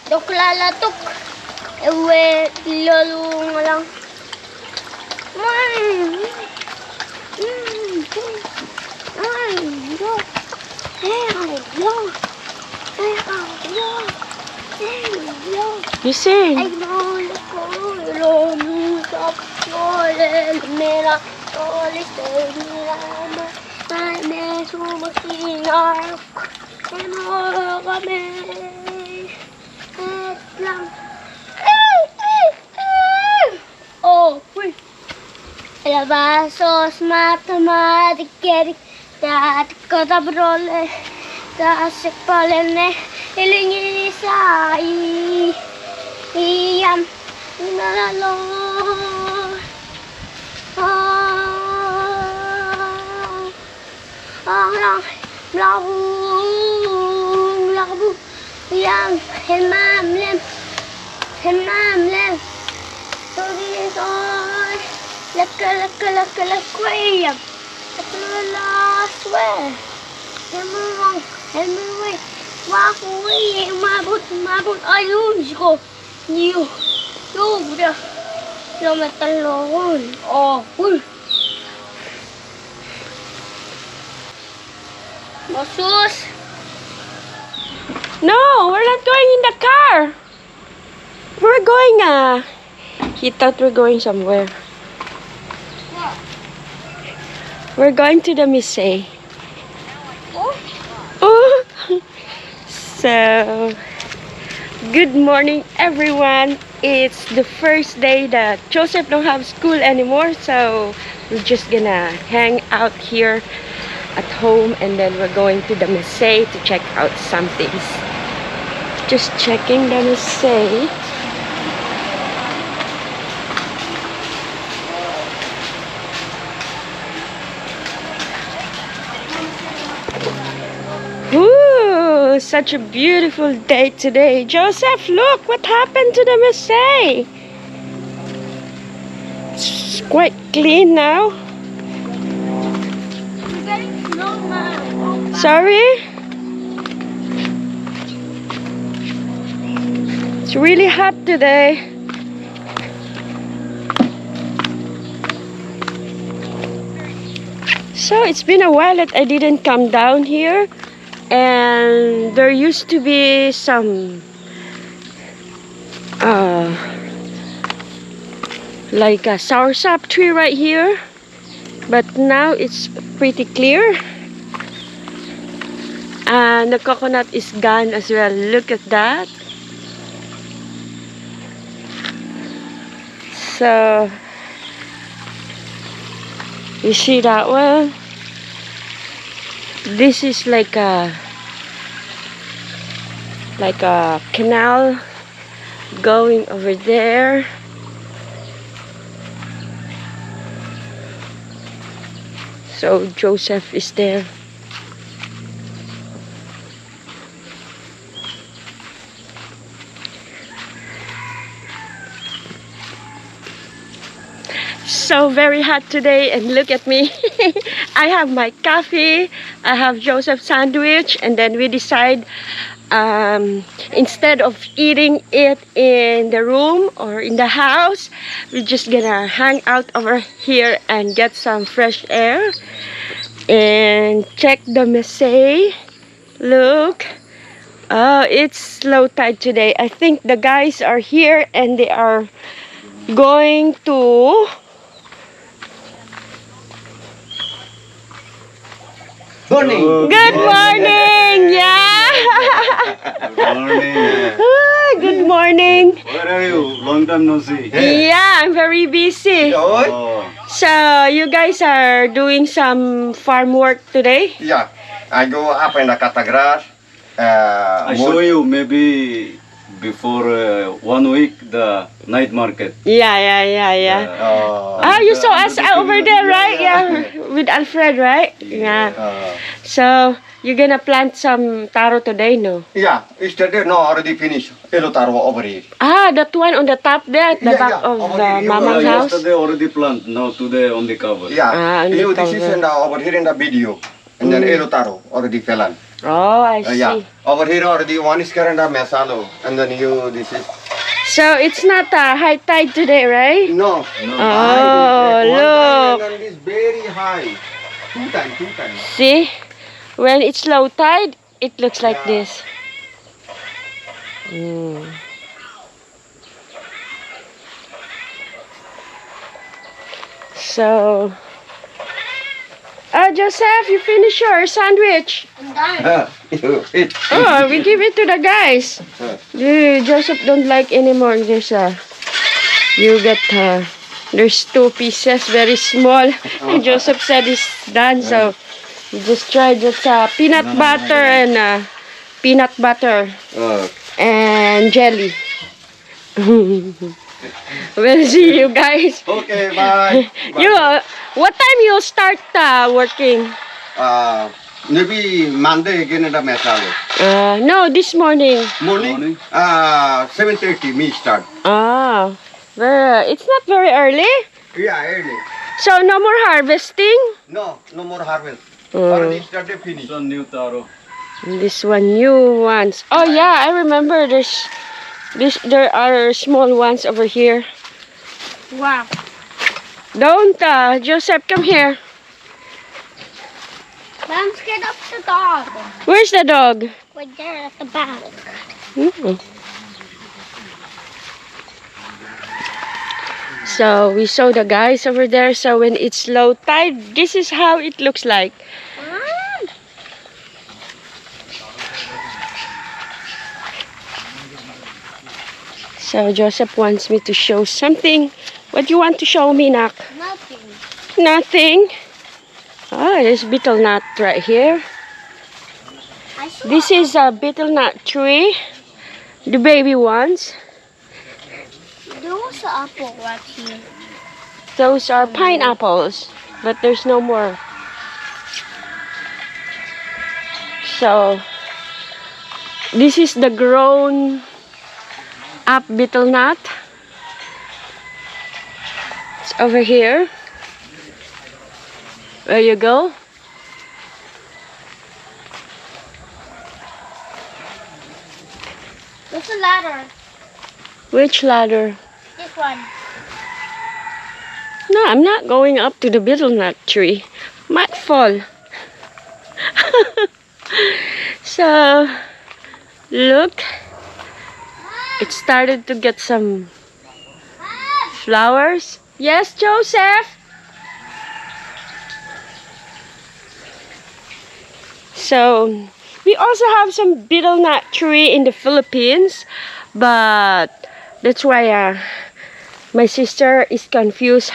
Dok lalatok. Ewe, lalo nga lang. You sing. I know the color of your mera solis mirama. I miss sumakinar. Ano kami? At lang. Oh, uy. Labasos, matematik, dat katabrole, dasik palene, ilingin sa iyam, inalalo. Labu, yang hemamlem. Sorry. Laka, swear. Anyway, wakuwi, mabut, ayun, ko. Yo, bro. Lumatalon. Oh, uy. Masus. No, we're not going in the car. We're going, he thought we're going somewhere. We're going to the Misay. Oh. So, good morning everyone. It's the first day that Joseph don't have school anymore, so we're just gonna hang out here at home and then we're going to the Misay to check out some things. Just checking the Misay. Ooh, such a beautiful day today. Joseph, look what happened to the Misay. It's quite clean now. Sorry? It's really hot today. So it's been a while that I didn't come down here. And there used to be some like a soursop tree right here, but now it's pretty clear and the coconut is gone as well. Look at that. So you see that one? This is like a canal going over there. So Joseph is there. So very hot today, and look at me. I have my coffee, I have Joseph's sandwich, and then we decide instead of eating it in the room or in the house, we're just gonna hang out over here and get some fresh air and check the Misay. Look, oh, it's low tide today. I think the guys are here and they are going to morning. Good morning. Yeah. Good morning. Good morning. Where are you? Long time no see. Yeah, I'm very busy. Oh. So you guys are doing some farm work today? Yeah, I go up in the cut the grass. I show you maybe before 1 week the night market. Yeah. Ah, you saw us over there, right? Yeah, with Alfred, right? Yeah. So you're gonna plant some taro today, no? Yeah, yesterday no already finished. Hello Taro over here. Ah, that one on the top there, at the Yeah, back yeah, of over the here. mama's house. Yesterday already plant. Now today on the cover. Yeah, Ah, on the you this is cover. in the, over here in the video. And then Hello Taro already fell on. Oh, I see. Yeah. Over here already one is current masalo, and then you this is So it's not high tide today, right? no. Oh, look. And then this very high. Two times. See? When it's low tide, it looks like this. Mm. So, Joseph, you finish your sandwich. I'm done. It. Oh, we give it to the guys. Joseph don't like anymore. You get, there's 2 pieces, very small. And Joseph said it's done, so we just tried it. Peanut butter and peanut butter and jelly. We'll see you guys. Okay, bye. You, what time you'll start working? Maybe Monday again at the masalo. No, this morning. Morning. 7:30 me start. Ah, it's not very early. Yeah, early. So no more harvesting? No more harvest. Mm. Already started finish. Some new Taro. This one, new ones. Oh yeah, I remember there are small ones over here. Wow. Don't, Joseph, come here. I'm scared of the dog. Where's the dog? Right there at the back. Mm. So we saw the guys over there. So when it's low tide, this is how it looks like. So Joseph wants me to show something. What do you want to show me, Nak? Nothing. Nothing. Oh, there's betel nut right here. I saw This is a betel nut tree. The baby ones. there was an apple right here. Those are pineapples, but there's no more. So, this is the grown up betel nut. It's over here. There you go. There's a ladder. Which ladder? This one. No, I'm not going up to the betel nut tree. Might fall. So, look. It started to get some flowers. Yes, Joseph? So, we also have some betel nut tree in the Philippines. But, that's why my sister is confused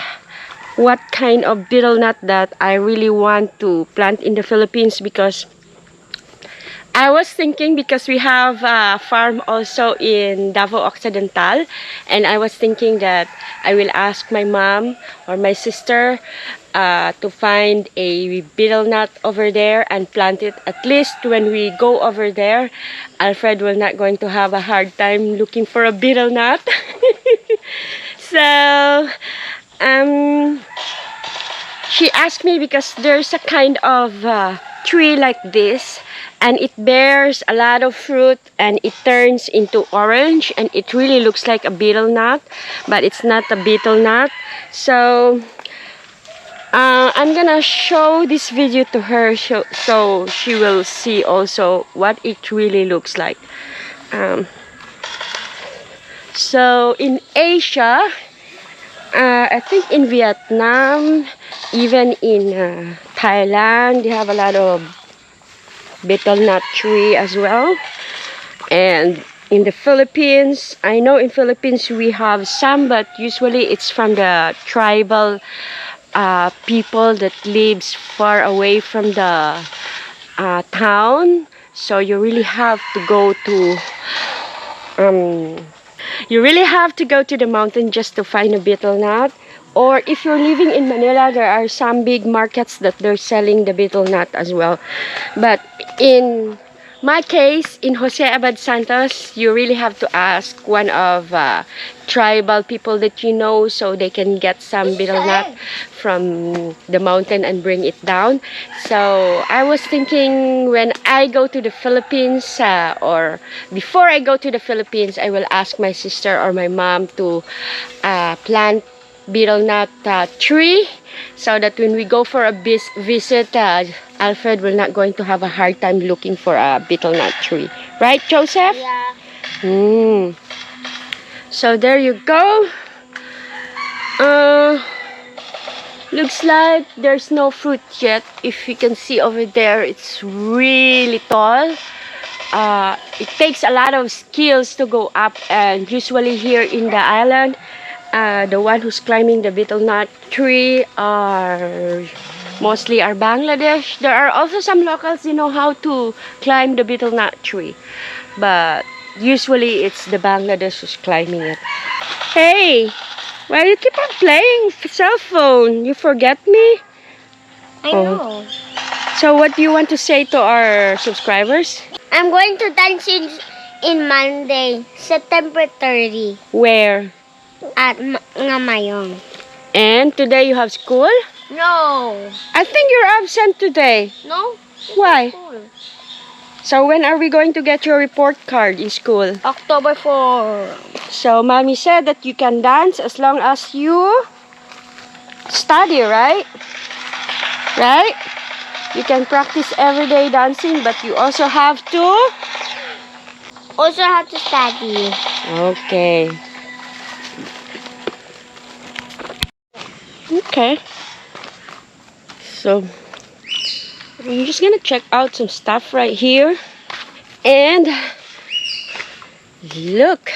what kind of betel nut that I really want to plant in the Philippines, because I was thinking, because we have a farm also in Davao Occidental, and I was thinking that I will ask my mom or my sister to find a betel nut over there and plant it. At least when we go over there, Alfred will not going to have a hard time looking for a betel nut. So, she asked me because there's a kind of tree like this, and it bears a lot of fruit and it turns into orange, and it really looks like a betel nut, but it's not a betel nut. So I'm gonna show this video to her so she will see also what it really looks like. So in Asia, I think in Vietnam, even in Thailand, they have a lot of betel nut tree as well. And in the Philippines, I know in Philippines we have some, but usually it's from the tribal people that lives far away from the town. So you really have to go to the mountain just to find a betel nut. Or if you're living in Manila, there are some big markets that they're selling the betel nut as well. But in my case, in Jose Abad Santos, you really have to ask one of tribal people that you know so they can get some betel nut from the mountain and bring it down. So I was thinking when I go to the Philippines or before I go to the Philippines, I will ask my sister or my mom to plant betel nut tree so that when we go for a visit, Alfred will not going to have a hard time looking for a betel nut tree. Right, Joseph? Yeah. So there you go. Looks like there's no fruit yet. If you can see over there, it's really tall. It takes a lot of skills to go up, and usually here in the island, the one who's climbing the betel nut tree are mostly Bangladesh. There are also some locals who know how to climb the betel nut tree, but usually it's the Bangladesh who's climbing it. Hey, why you keep on playing cell phone? You forget me? I know. So what do you want to say to our subscribers? I'm going to dance in Monday, September 30 Where? at Ngamayong. And today you have school? No. I think you're absent today. No? Why? Cool. So when are we going to get your report card in school? October 4. So mommy said that you can dance as long as you study, right? Right? You can practice everyday dancing, but you also have to... Also have to study. Okay. Okay. So, I'm just gonna check out some stuff right here. And look.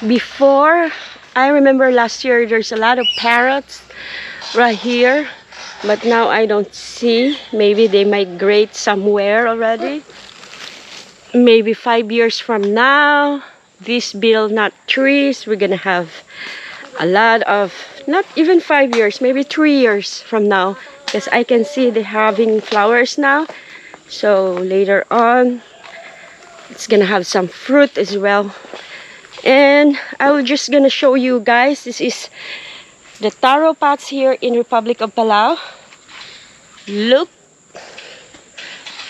Before, I remember last year there's a lot of parrots right here, but now I don't see. Maybe they migrate somewhere already. Maybe 5 years from now, these betel nut trees, we're gonna have a lot of, not even 5 years, maybe 3 years from now, because I can see they're having flowers now. So later on, it's gonna have some fruit as well. And I will just gonna show you guys, this is the taro pots here in Republic of Palau. Look,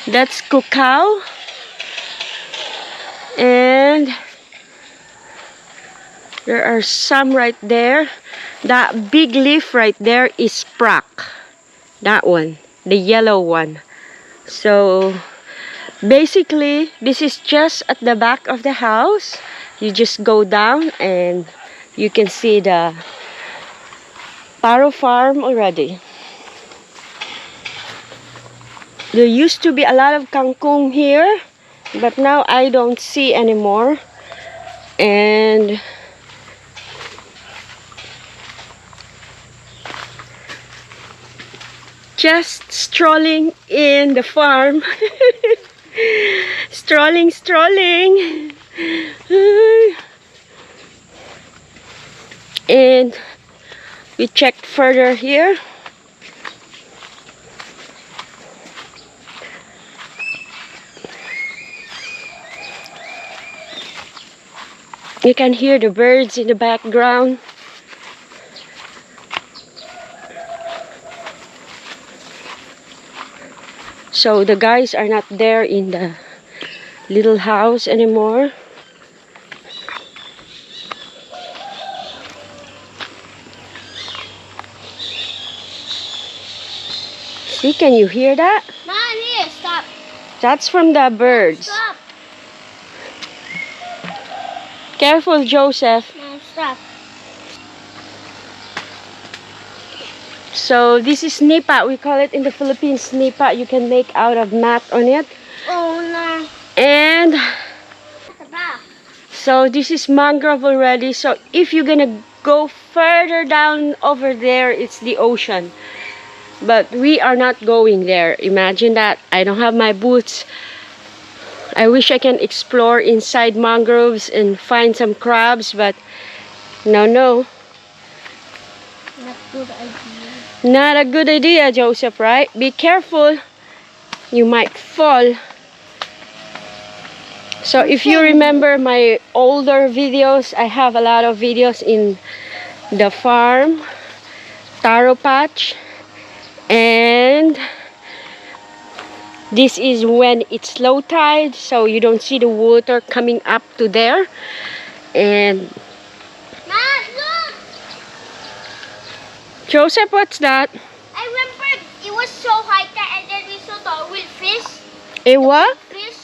that's cacao. And there are some right there. That big leaf right there is sprack. That one, the yellow one. So basically, this is just at the back of the house. You just go down and you can see the taro farm already. There used to be a lot of kangkong here, but now I don't see anymore. And just strolling in the farm. strolling. And we checked further here. You can hear the birds in the background. So the guys are not there in the little house anymore. See, can you hear that? Mom, here, stop. That's from the birds. Stop. Careful, Joseph. No, stop. So this is nipa. We call it in the Philippines nipa. You can make out of mat on it. Oh, no. And Stop. so this is mangrove already. So if you're gonna go further down over there, it's the ocean. But we are not going there. Imagine that. I don't have my boots. I wish I can explore inside mangroves and find some crabs, but No, no. Not good idea. Not a good idea, Joseph, right? Be careful. You might fall. So if you remember my older videos, I have a lot of videos in the farm, taro patch, and this is when it's low tide, so you don't see the water coming up to there. And Mom, look! Joseph, what's that? I remember it was so high tide and then we saw the real fish. A what? Fish.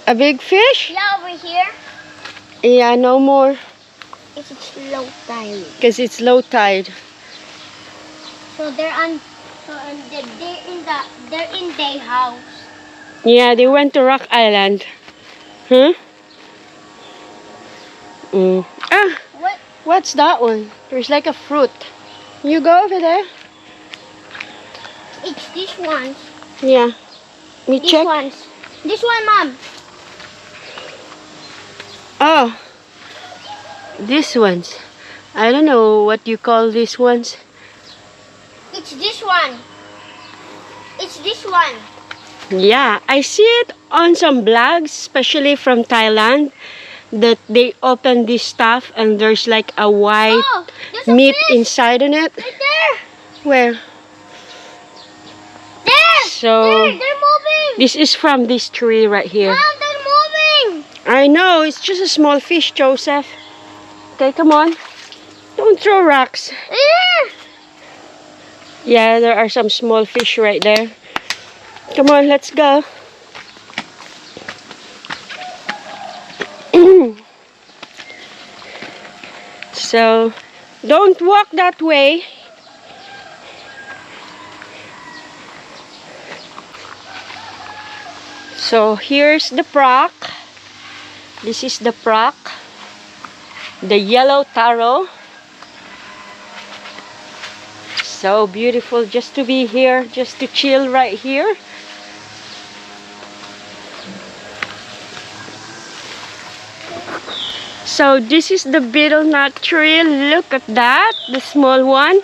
A big fish? Yeah, over here. Yeah, no more. It's low tide. Because it's low tide. So they're on. So they're in their house. Yeah, they went to Rock Island. Huh? Ah, What? what's that one? There's like a fruit. You go over there? It's this one. Yeah. Me This check. ones. This one, Mom. Oh, these ones. I don't know what you call these ones. It's this one. It's this one. Yeah, I see it on some blogs, especially from Thailand, that they open this stuff and there's like a white Oh, there's a meat fish inside in it. right there. Where? There. So There. They're moving. this is from this tree right here. Mom, they're moving. I know, it's just a small fish, Joseph. Okay, come on. Don't throw rocks. Yeah. Yeah, there are some small fish right there. Come on, let's go. So, don't walk that way. So, here's the proc. This is the proc. The yellow taro. So beautiful just to be here, just to chill right here. So this is the betel nut tree. Look at that, the small one.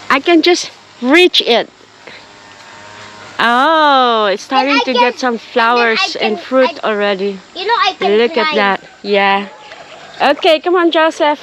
I can just reach it. Oh, it's starting to get some flowers and fruit already. You know I can Look at climb. that. Yeah. Okay, come on, Joseph.